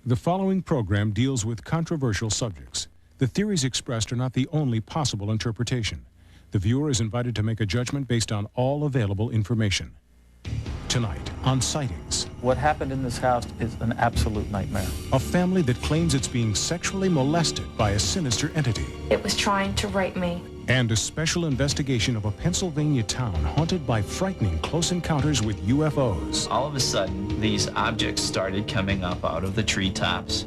The following program deals with controversial subjects. The theories expressed are not the only possible interpretation. The viewer is invited to make a judgment based on all available information. Tonight on Sightings. What happened in this house is an absolute nightmare. A family that claims it's being sexually molested by a sinister entity. It was trying to rape me. And a special investigation of a Pennsylvania town haunted by frightening close encounters with UFOs. All of a sudden, these objects started coming up out of the treetops.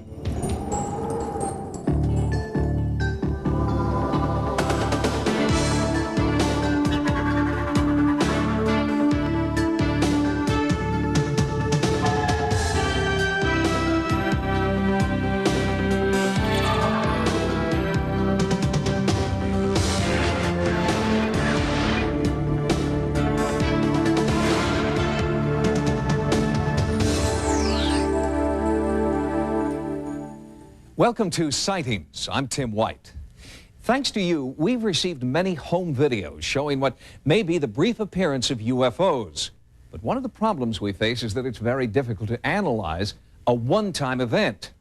Welcome to Sightings. I'm Tim White. Thanks to you, we've received many home videos showing what may be the brief appearance of UFOs. But one of the problems we face is that it's very difficult to analyze a one-time event.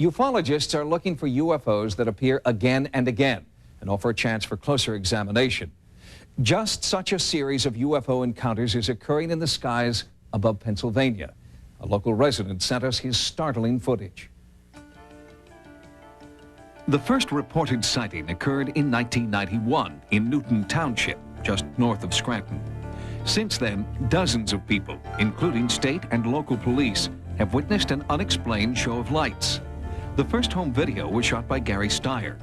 Ufologists are looking for UFOs that appear again and again and offer a chance for closer examination. Just such a series of UFO encounters is occurring in the skies above Pennsylvania. A local resident sent us his startling footage. The first reported sighting occurred in 1991 in Newton Township, just north of Scranton. Since then, dozens of people, including state and local police, have witnessed an unexplained show of lights. The first home video was shot by Gary Steyer.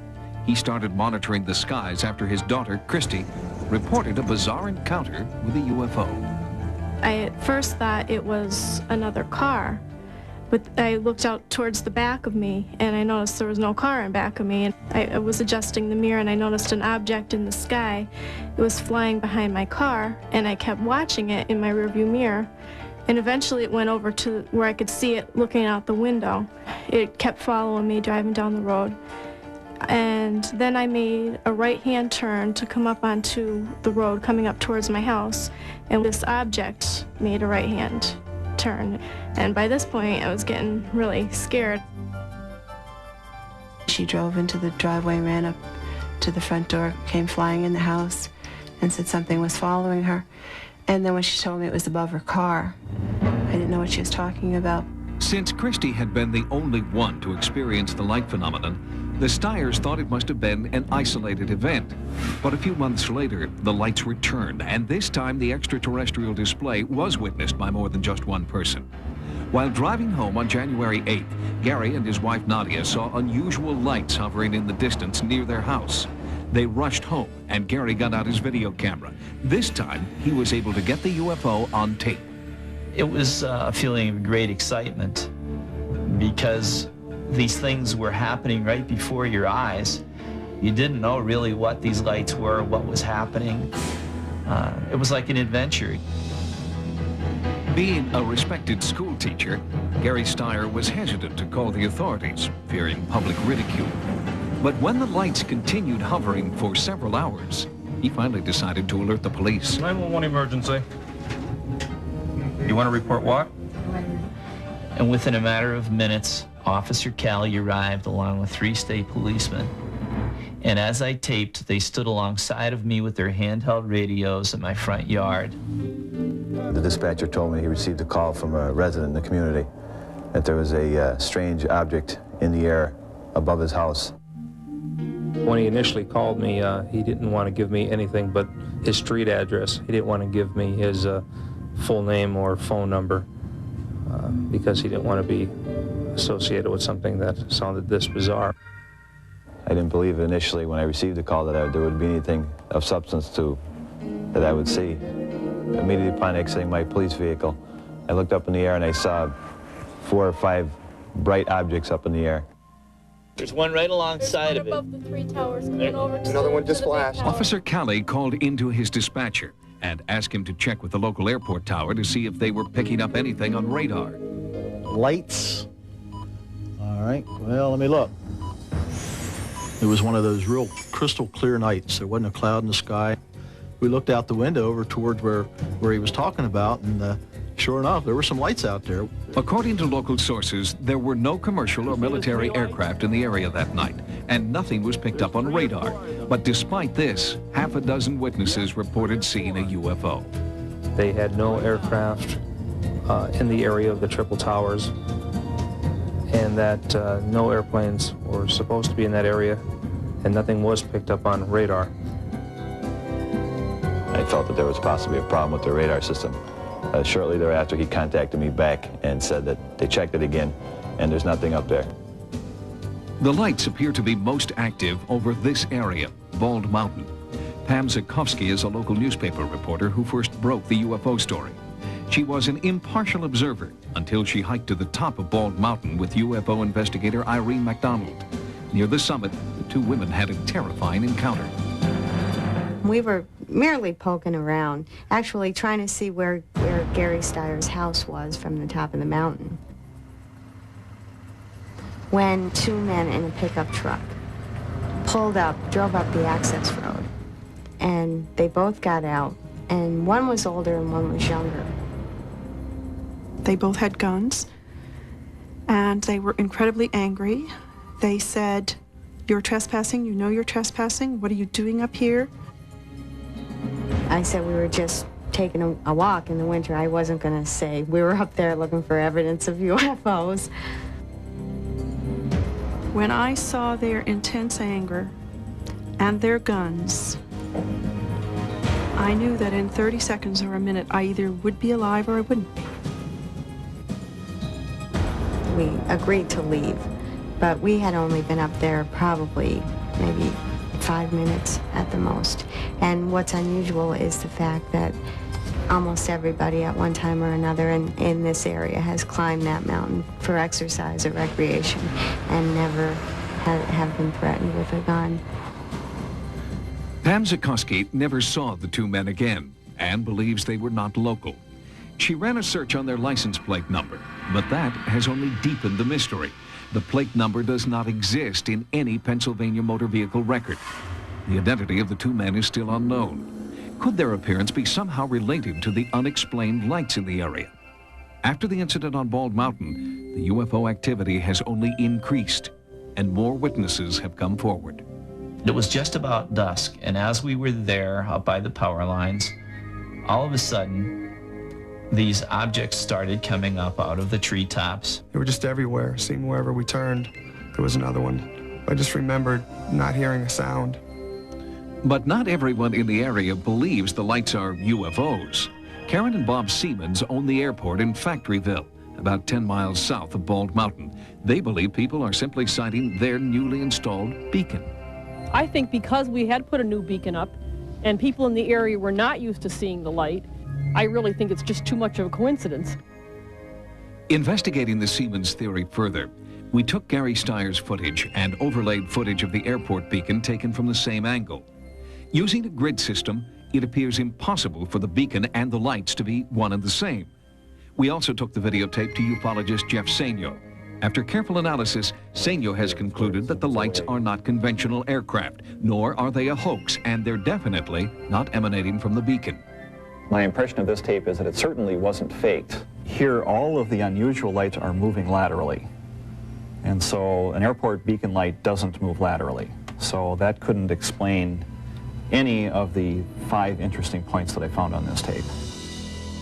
He started monitoring the skies after his daughter, Christy, reported a bizarre encounter with a UFO. I at first thought it was another car. But I looked out towards the back of me, and I noticed there was no car in back of me. And I was adjusting the mirror, and I noticed an object in the sky. It was flying behind my car, and I kept watching it in my rearview mirror. And eventually it went over to where I could see it looking out the window. It kept following me, driving down the road. And then I made a right-hand turn to come up onto the road, coming up towards my house. And this object made a right-hand turn. And by this point, I was getting really scared. She drove into the driveway, ran up to the front door, came flying in the house, and said something was following her. And then when she told me it was above her car, I didn't know what she was talking about. Since Christy had been the only one to experience the light phenomenon, the Steyers thought it must have been an isolated event. But a few months later, the lights returned, and this time the extraterrestrial display was witnessed by more than just one person. While driving home on January 8th, Gary and his wife Nadia saw unusual lights hovering in the distance near their house. They rushed home, and Gary got out his video camera. This time, he was able to get the UFO on tape. It was a feeling of great excitement because these things were happening right before your eyes. You didn't know really what these lights were, what was happening. It was like an adventure. Being a respected school teacher, Gary Steyer was hesitant to call the authorities, fearing public ridicule. But when the lights continued hovering for several hours, he finally decided to alert the police. 911 emergency. You want to report what? And within a matter of minutes, Officer Callie arrived along with 3 state policemen. And as I taped, they stood alongside of me with their handheld radios in my front yard. The dispatcher told me he received a call from a resident in the community that there was a strange object in the air above his house. When he initially called me, he didn't want to give me anything but his street address. He didn't want to give me his full name or phone number because he didn't want to be associated with something that sounded this bizarre. I didn't believe initially when I received the call that there would be anything of substance that I would see. Immediately upon exiting my police vehicle, I looked up in the air and I saw 4 or 5 bright objects up in the air. There's one right alongside of it. Above the 3 towers, coming over to another one just flashed. Officer Callie called into his dispatcher and asked him to check with the local airport tower to see if they were picking up anything on radar. Lights. All right, well, let me look. It was one of those real crystal clear nights. There wasn't a cloud in the sky. We looked out the window over towards where he was talking about, and Sure enough, there were some lights out there. According to local sources, there were no commercial or military aircraft in the area that night, and nothing was picked up on radar. But despite this, half a dozen witnesses reported seeing a UFO. They had no aircraft in the area of the Triple Towers, and that no airplanes were supposed to be in that area, and nothing was picked up on radar. I felt that there was possibly a problem with the radar system. Shortly thereafter, he contacted me back and said that they checked it again, and there's nothing up there. The lights appear to be most active over this area, Bald Mountain. Pam Zakowski is a local newspaper reporter who first broke the UFO story. She was an impartial observer until she hiked to the top of Bald Mountain with UFO investigator Irene MacDonald. Near the summit, the two women had a terrifying encounter. We were merely poking around, actually trying to see where Gary Steyer's house was from the top of the mountain, when two men in a pickup truck pulled up, drove up the access road, and they both got out, and one was older and one was younger. They both had guns, and they were incredibly angry. They said, "You're trespassing, you know you're trespassing, what are you doing up here?" I said we were just taking a walk in the winter. I wasn't going to say we were up there looking for evidence of UFOs. When I saw their intense anger and their guns, I knew that in 30 seconds or a minute, I either would be alive or I wouldn't be. We agreed to leave, but we had only been up there probably maybe 5 minutes at the most. And what's unusual is the fact that almost everybody at one time or another in this area has climbed that mountain for exercise or recreation and never have been threatened with a gun. Pam Zakowski never saw the two men again and believes they were not local. She ran a search on their license plate number, but that has only deepened the mystery. The plate number does not exist in any Pennsylvania motor vehicle record. The identity of the two men is still unknown. Could their appearance be somehow related to the unexplained lights in the area? After the incident on Bald Mountain, the UFO activity has only increased, and more witnesses have come forward. It was just about dusk, and as we were there up by the power lines, all of a sudden, these objects started coming up out of the treetops. They were just everywhere. Seemed wherever we turned, there was another one. I just remembered not hearing a sound. But not everyone in the area believes the lights are UFOs. Karen and Bob Siemens own the airport in Factoryville, about 10 miles south of Bald Mountain. They believe people are simply sighting their newly installed beacon. I think because we had put a new beacon up and people in the area were not used to seeing the light, I really think it's just too much of a coincidence. Investigating the Siemens theory further, we took Gary Steyer's footage and overlaid footage of the airport beacon taken from the same angle. Using a grid system, it appears impossible for the beacon and the lights to be one and the same. We also took the videotape to ufologist Jeff Sainio. After careful analysis, Sainio has concluded that the lights are not conventional aircraft, nor are they a hoax, and they're definitely not emanating from the beacon. My impression of this tape is that it certainly wasn't faked. Here, all of the unusual lights are moving laterally. And so an airport beacon light doesn't move laterally. So that couldn't explain any of the 5 interesting points that I found on this tape.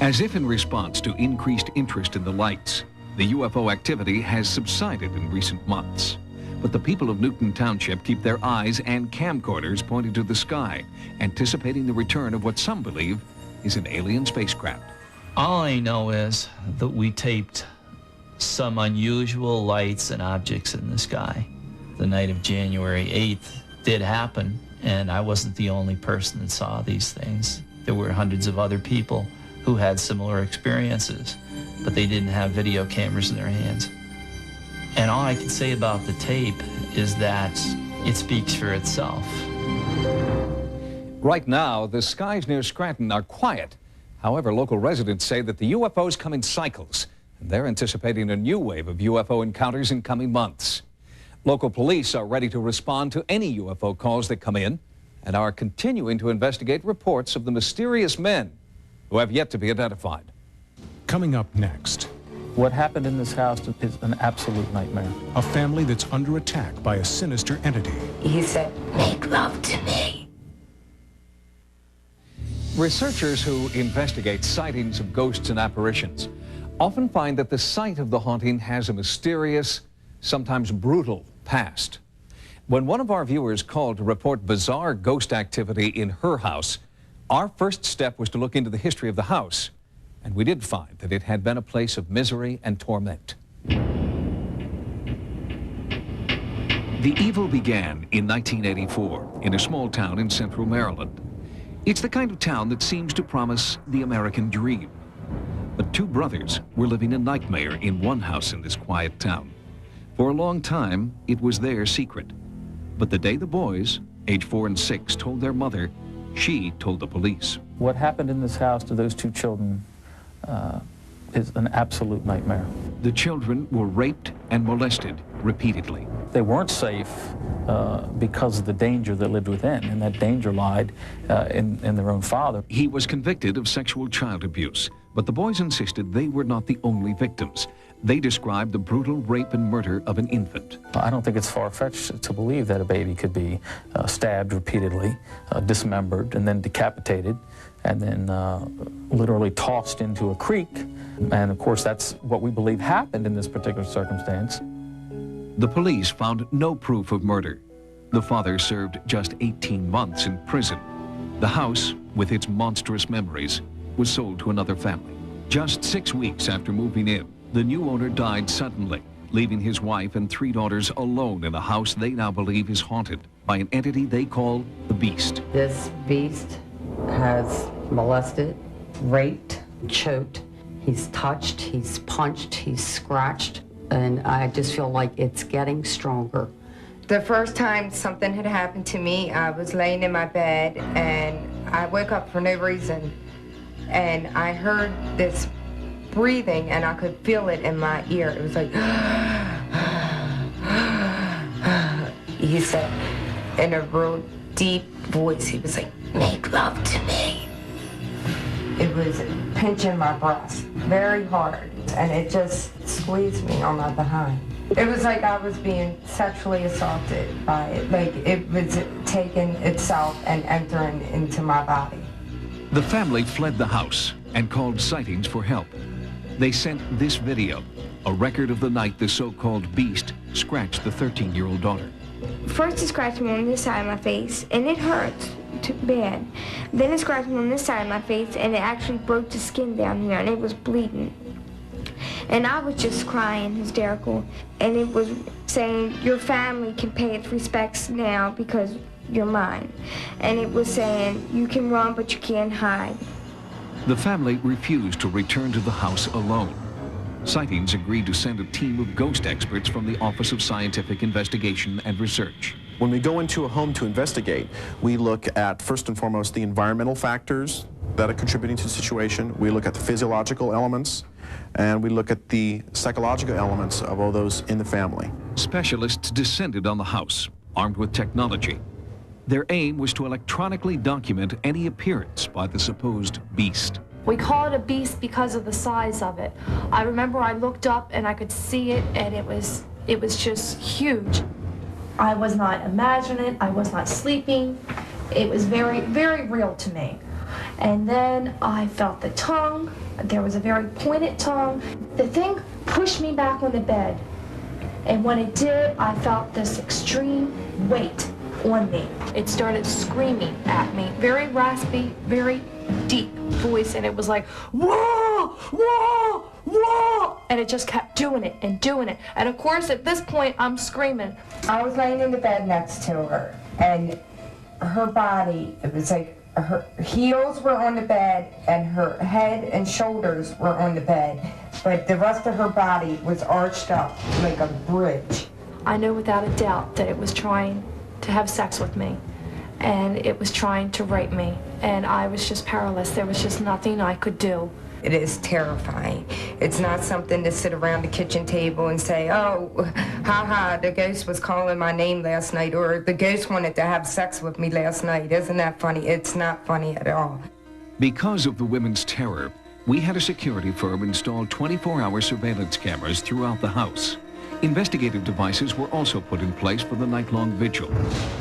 As if in response to increased interest in the lights, the UFO activity has subsided in recent months. But the people of Newton Township keep their eyes and camcorders pointed to the sky, anticipating the return of what some believe is an alien spacecraft. All I know is that we taped some unusual lights and objects in the sky. The night of January 8th did happen, and I wasn't the only person that saw these things. There were hundreds of other people who had similar experiences, but they didn't have video cameras in their hands. And all I can say about the tape is that it speaks for itself. Right now, the skies near Scranton are quiet. However, local residents say that the UFOs come in cycles, and they're anticipating a new wave of UFO encounters in coming months. Local police are ready to respond to any UFO calls that come in and are continuing to investigate reports of the mysterious men who have yet to be identified. Coming up next, What happened in this house is an absolute nightmare. a family that's under attack by a sinister entity. He said, "Make love to me." Researchers who investigate sightings of ghosts and apparitions often find that the site of the haunting has a mysterious, sometimes brutal past. When one of our viewers called to report bizarre ghost activity in her house, our first step was to look into the history of the house, and we did find that it had been a place of misery and torment. The evil began in 1984 in a small town in central Maryland. It's the kind of town that seems to promise the American dream. But two brothers were living a nightmare in one house in this quiet town. For a long time, it was their secret. But the day the boys, age 4 and 6, told their mother, she told the police. What happened in this house to those two children is an absolute nightmare. The children were raped and molested repeatedly. They weren't safe because of the danger that lived within, and that danger lied in their own father. He was convicted of sexual child abuse, but the boys insisted they were not the only victims. They described the brutal rape and murder of an infant. I don't think it's far-fetched to believe that a baby could be stabbed repeatedly, dismembered, and then decapitated, and then literally tossed into a creek. And of course, that's what we believe happened in this particular circumstance. The police found no proof of murder. The father served just 18 months in prison. The house, with its monstrous memories, was sold to another family. Just 6 weeks after moving in, the new owner died suddenly, leaving his wife and 3 daughters alone in a house they now believe is haunted by an entity they call the Beast. This beast has molested, raped, choked. He's touched, he's punched, he's scratched, and I just feel like it's getting stronger. The first time something had happened to me, I was laying in my bed and I woke up for no reason. And I heard this breathing and I could feel it in my ear. It was like, he said in a real deep voice, he was like, "Make love to me." It was pinching my breast very hard and it just squeezed me on my behind. It was like I was being sexually assaulted by it, like it was taking itself and entering into my body. The family fled the house and called Sightings for help. They sent this video, a record of the night the so-called Beast scratched the 13-year-old daughter. First it scratched me on this side of my face, and it hurt too bad. Then it scratched me on this side of my face, and it actually broke the skin down here, and it was bleeding. And I was just crying, hysterical, and it was saying, "Your family can pay its respects now because you're mine." And it was saying, "You can run, but you can't hide." The family refused to return to the house alone. Sightings agreed to send a team of ghost experts from the Office of Scientific Investigation and Research. When we go into a home to investigate, we look at, first and foremost, the environmental factors that are contributing to the situation. We look at the physiological elements, and we look at the psychological elements of all those in the family. Specialists descended on the house, armed with technology. Their aim was to electronically document any appearance by the supposed Beast. We call it a beast because of the size of it. I remember I looked up and I could see it, and it was just huge. I was not imagining it, I was not sleeping. It was very, very real to me. And then I felt the tongue. There was a very pointed tongue. The thing pushed me back on the bed. And when it did, I felt this extreme weight on me. It started screaming at me, very raspy, very deep voice, and it was like, "Whoa, whoa, whoa!" And it just kept doing it and doing it. And of course, at this point, I'm screaming. I was laying in the bed next to her, and her body, it was like her heels were on the bed, and her head and shoulders were on the bed, but the rest of her body was arched up like a bridge. I knew without a doubt that it was trying to have sex with me, and it was trying to rape me, and I was just powerless. There was just nothing I could do. It is terrifying. It's not something to sit around the kitchen table and say, "Oh, haha, the ghost was calling my name last night," or "The ghost wanted to have sex with me last night. Isn't that funny?" It's not funny at all. Because of the women's terror, we had a security firm install 24-hour surveillance cameras throughout the house. Investigative devices were also put in place for the night-long vigil.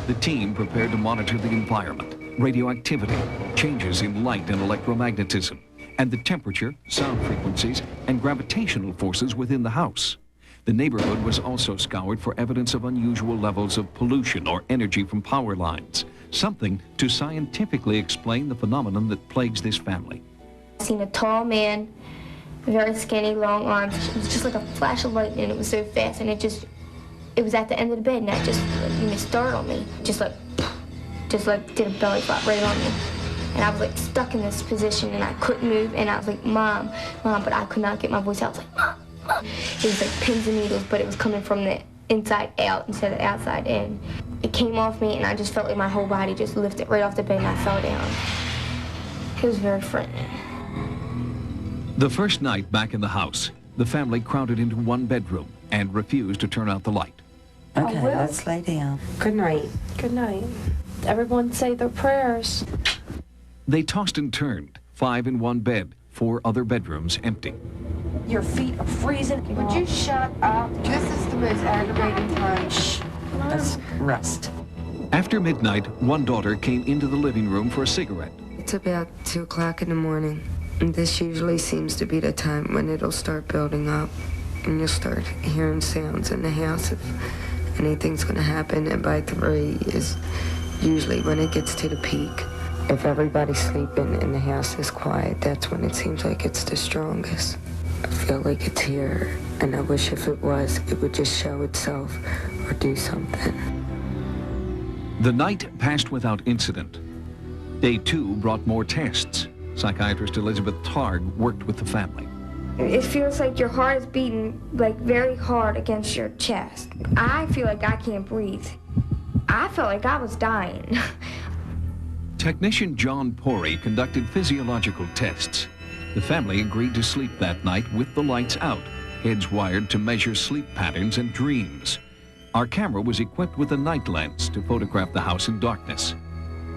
The team prepared to monitor the environment, radioactivity, changes in light and electromagnetism, and the temperature, sound frequencies, and gravitational forces within the house. The neighborhood was also scoured for evidence of unusual levels of pollution or energy from power lines, something to scientifically explain the phenomenon that plagues this family. I seen a tall man, very skinny, long arms. It was just like a flash of lightning, and it was so fast, and it was at the end of the bed, and that just startled me. Just like did a belly flop right on me. And I was like stuck in this position, and I couldn't move, and I was like, Mom, Mom, but I could not get my voice out. I was like, Mom, Mom. It was like pins and needles, but it was coming from the inside out instead of outside in. It came off me, and I just felt like my whole body just lifted right off the bed, and I fell down. It was very frightening. The first night back in the house, the family crowded into one bedroom and refused to turn out the light. Okay, let's lay down. Good night. Good night. Everyone say their prayers. They tossed and turned, 5 in one bed, 4 other bedrooms empty. Your feet are freezing. Would you shut up? This is the most aggravating time. Shh. Let's rest. After midnight, one daughter came into the living room for a cigarette. It's about 2 o'clock in the morning. And this usually seems to be the time when it'll start building up. And you'll start hearing sounds in the house if anything's going to happen. And by 3 is usually when it gets to the peak. If everybody's sleeping and the house is quiet, that's when it seems like it's the strongest. I feel like it's here, and I wish if it was, it would just show itself or do something. The night passed without incident. Day 2 brought more tests. Psychiatrist Elizabeth Targ worked with the family. It feels like your heart is beating like very hard against your chest. I feel like I can't breathe. I felt like I was dying. Technician John Pori conducted physiological tests. The family agreed to sleep that night with the lights out, heads wired to measure sleep patterns and dreams. Our camera was equipped with a night lens to photograph the house in darkness.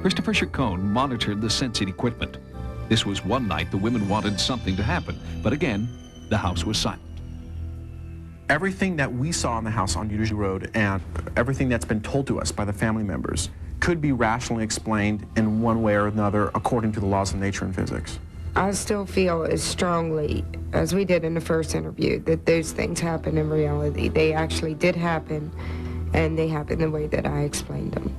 Christopher Chacon monitored the sensing equipment. This was one night the women wanted something to happen, but again, the house was silent. Everything that we saw in the house on Utica Road and everything that's been told to us by the family members could be rationally explained in one way or another according to the laws of nature and physics. I still feel as strongly as we did in the first interview that those things happen in reality. They actually did happen, and they happened the way that I explained them.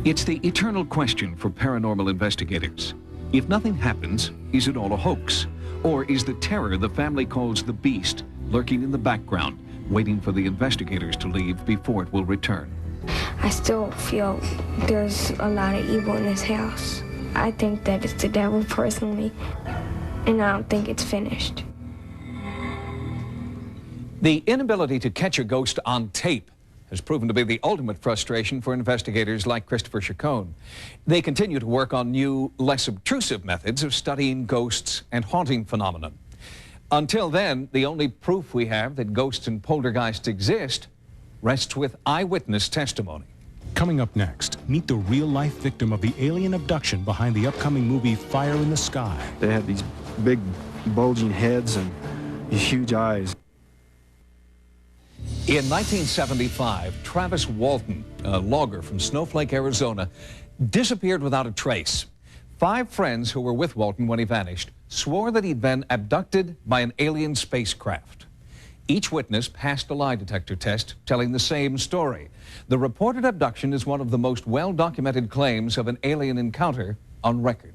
It's the eternal question for paranormal investigators. If nothing happens, is it all a hoax? Or is the terror the family calls the beast lurking in the background, waiting for the investigators to leave before it will return? I still feel there's a lot of evil in this house. I think that it's the devil personally, and I don't think it's finished. The inability to catch a ghost on tape has proven to be the ultimate frustration for investigators like Christopher Chacon. They continue to work on new, less obtrusive methods of studying ghosts and haunting phenomenon. Until then, the only proof we have that ghosts and poltergeists exist rests with eyewitness testimony. Coming up next, meet the real-life victim of the alien abduction behind the upcoming movie Fire in the Sky. They had these big bulging heads and these huge eyes. In 1975, Travis Walton, a logger from Snowflake, Arizona, disappeared without a trace. 5 friends who were with Walton when he vanished swore that he'd been abducted by an alien spacecraft. Each witness passed a lie detector test telling the same story. The reported abduction is one of the most well-documented claims of an alien encounter on record.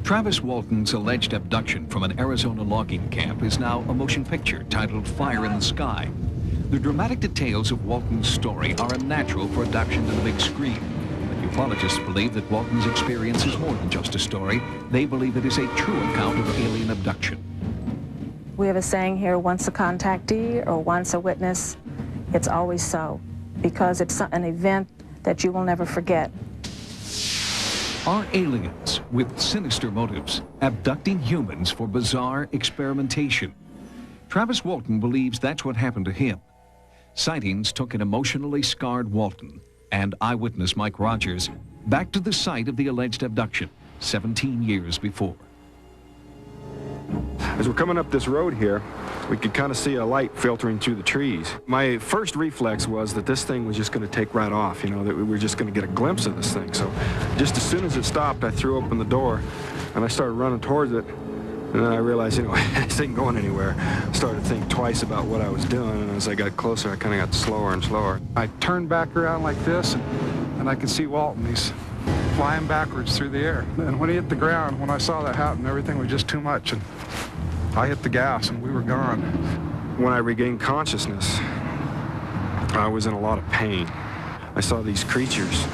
Travis Walton's alleged abduction from an Arizona logging camp is now a motion picture titled Fire in the Sky. The dramatic details of Walton's story are unnatural for adaptation to the big screen. But ufologists believe that Walton's experience is more than just a story. They believe it is a true account of alien abduction. We have a saying here, once a contactee or once a witness, it's always so, because it's an event that you will never forget. Are aliens with sinister motives abducting humans for bizarre experimentation? Travis Walton believes that's what happened to him. Sightings took an emotionally scarred Walton and eyewitness Mike Rogers back to the site of the alleged abduction 17 years before. As we're coming up this road here, we could kind of see a light filtering through the trees. My first reflex was that this thing was just going to take right off, you know, that we were just going to get a glimpse of this thing. So just as soon as it stopped, I threw open the door and I started running towards it. And then I realized, you know, this ain't going anywhere. I started to think twice about what I was doing, and as I got closer, I kind of got slower and slower. I turned back around like this, and I could see Walton. He's flying backwards through the air. And when he hit the ground, when I saw that happen, everything was just too much, and I hit the gas, and we were gone. When I regained consciousness, I was in a lot of pain. I saw these creatures.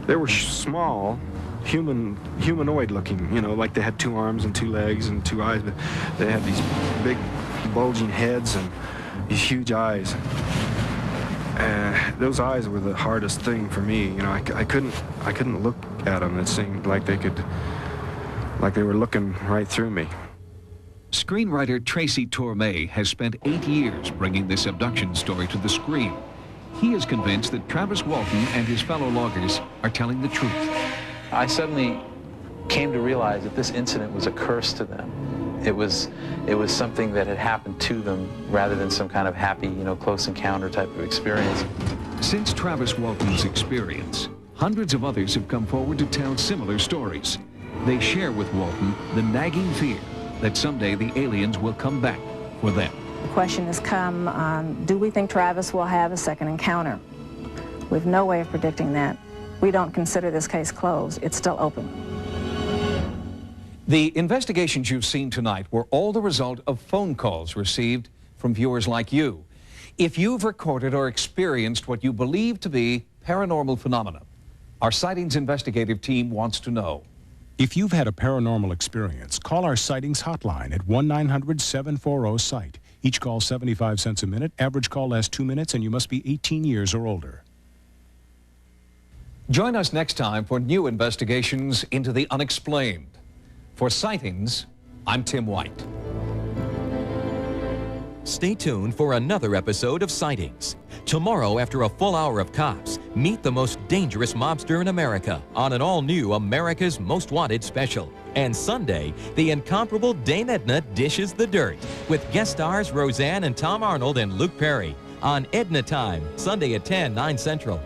They were small, humanoid looking, you know, like they had 2 arms and 2 legs and 2 eyes, but they had these big bulging heads and these huge eyes. Those eyes were the hardest thing for me. You know, I couldn't look at them. It seemed like they were looking right through me. Screenwriter Tracy Torme has spent 8 years bringing this abduction story to the screen. He is convinced that Travis Walton and his fellow loggers are telling the truth. I suddenly came to realize that this incident was a curse to them. It was something that had happened to them rather than some kind of happy, you know, close encounter type of experience. Since Travis Walton's experience, hundreds of others have come forward to tell similar stories. They share with Walton the nagging fear that someday the aliens will come back for them. The question has come on, do we think Travis will have a second encounter? We have no way of predicting that. We don't consider this case closed. It's still open. The investigations you've seen tonight were all the result of phone calls received from viewers like you. If you've recorded or experienced what you believe to be paranormal phenomena, our Sightings investigative team wants to know. If you've had a paranormal experience, call our Sightings hotline at 1-900-740-SIGHT. Each call 75 cents a minute. Average call lasts 2 minutes, and you must be 18 years or older. Join us next time for new investigations into the unexplained. For Sightings, I'm Tim White. Stay tuned for another episode of Sightings. Tomorrow, after a full hour of Cops, meet the most dangerous mobster in America on an all-new America's Most Wanted special. And Sunday, the incomparable Dame Edna dishes the dirt with guest stars Roseanne and Tom Arnold and Luke Perry on Edna Time, Sunday at 10, 9 Central.